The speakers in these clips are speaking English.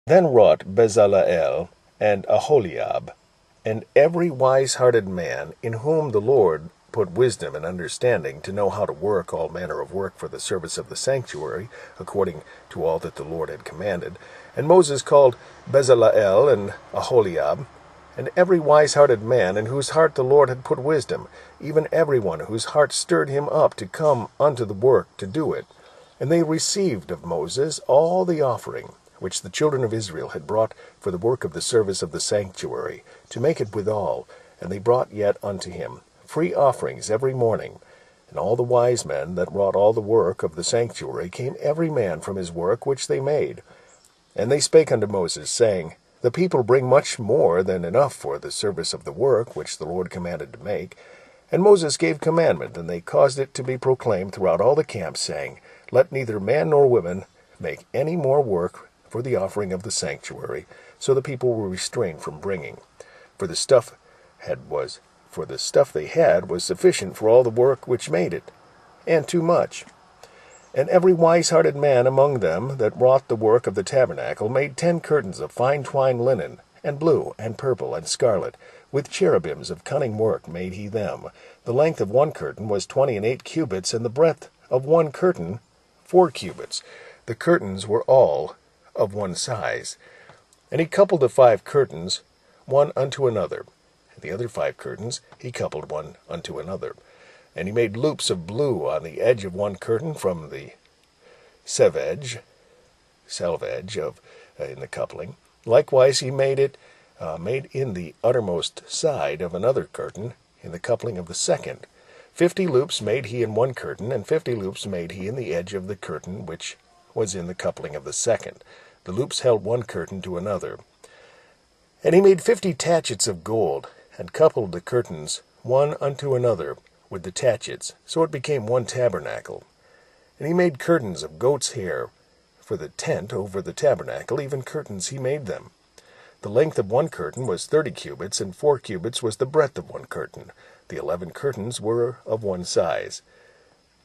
Then wrought Bezaleel and Aholiab, and every wise-hearted man, in whom the Lord put wisdom and understanding to know how to work all manner of work for the service of the sanctuary, according to all that the Lord had commanded. And Moses called Bezaleel and Aholiab, and every wise-hearted man, in whose heart the Lord had put wisdom, even every one whose heart stirred him up to come unto the work to do it. And they received of Moses all the offering which the children of Israel had brought for the work of the service of the sanctuary, to make it withal. And they brought yet unto him free offerings every morning. And all the wise men that wrought all the work of the sanctuary came every man from his work which they made. And they spake unto Moses, saying, The people bring much more than enough for the service of the work which the Lord commanded to make. And Moses gave commandment, and they caused it to be proclaimed throughout all the camp, saying, Let neither man nor woman make any more work for the offering of the sanctuary. So the people were restrained from bringing. For the stuff they had was sufficient for all the work which made it, and too much. And every wise-hearted man among them that wrought the work of the tabernacle made 10 curtains of fine twined linen, and blue, and purple, and scarlet. With cherubims of cunning work made he them. The length of one curtain was 28 cubits, and the breadth of one curtain 4 cubits. The curtains were all of one size. And he coupled the 5 curtains one unto another, and the other 5 curtains he coupled one unto another. And he made loops of blue on the edge of one curtain from the selvage of in the coupling. Likewise he made in the uttermost side of another curtain in the coupling of the second. 50 loops made he in one curtain, and 50 loops made he in the edge of the curtain which was in the coupling of the second. The loops held one curtain to another. And he made 50 tachets of gold, and coupled the curtains one unto another with the tachets, so it became one tabernacle. And he made curtains of goat's hair for the tent over the tabernacle, even curtains he made them. The length of one curtain was 30 cubits, and 4 cubits was the breadth of one curtain. The 11 curtains were of one size.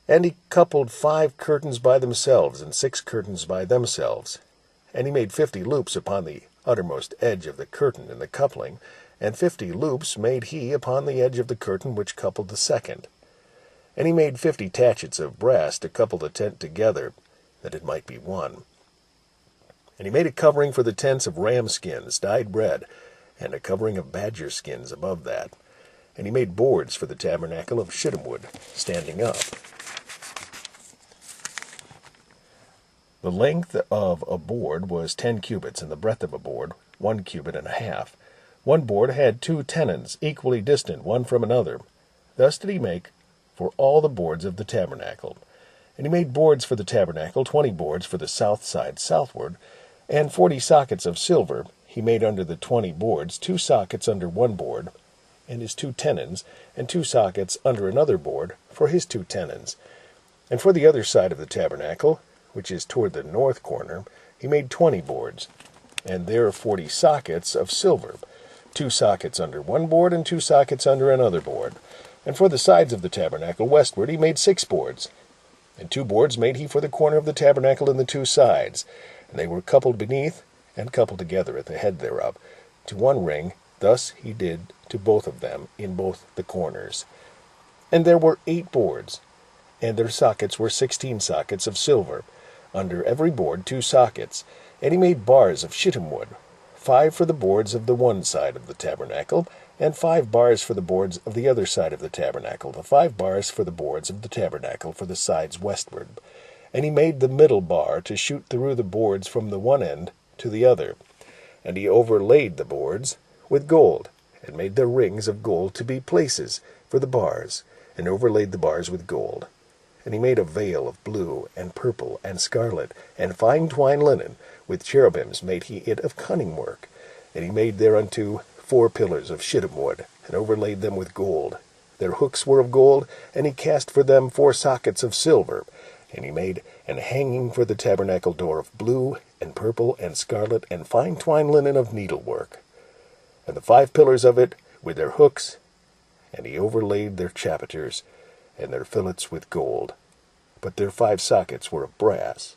And he coupled 5 curtains by themselves, and 6 curtains by themselves. And he made 50 loops upon the uttermost edge of the curtain in the coupling, and 50 loops made he upon the edge of the curtain which coupled the second. And he made 50 tachets of brass to couple the tent together, that it might be one. And he made a covering for the tents of ram skins dyed red, and a covering of badger skins above that. And he made boards for the tabernacle of shittim wood, standing up. The length of a board was 10 cubits, and the breadth of a board 1 cubit and a half. One board had 2 tenons, equally distant one from another. Thus did he make for all the boards of the tabernacle. And he made boards for the tabernacle, 20 boards for the south side southward, and 40 sockets of silver. He made under the 20 boards 2 sockets under one board, and his 2 tenons, and 2 sockets under another board for his 2 tenons. And for the other side of the tabernacle, which is toward the north corner, he made 20 boards, and there 40 sockets of silver, 2 sockets under one board, and 2 sockets under another board. And for the sides of the tabernacle westward he made 6 boards, and 2 boards made he for the corner of the tabernacle and the 2 sides, and they were coupled beneath, and coupled together at the head thereof, to one ring. Thus he did to both of them in both the corners. And there were 8 boards, and their sockets were 16 sockets of silver, under every board 2 sockets. And he made bars of shittim wood, 5 for the boards of the one side of the tabernacle, and 5 bars for the boards of the other side of the tabernacle, the 5 bars for the boards of the tabernacle for the sides westward. And he made the middle bar to shoot through the boards from the one end to the other. And he overlaid the boards with gold, and made their rings of gold to be places for the bars, and overlaid the bars with gold. And he made a veil of blue, and purple, and scarlet, and fine twined linen. With cherubims made he it of cunning work. And he made thereunto 4 pillars of shittim wood, and overlaid them with gold. Their hooks were of gold, and he cast for them 4 sockets of silver. And he made an hanging for the tabernacle door of blue, and purple, and scarlet, and fine twined linen of needlework. And the 5 pillars of it with their hooks, and he overlaid their chapiters, and their fillets with gold. But their 5 sockets were of brass.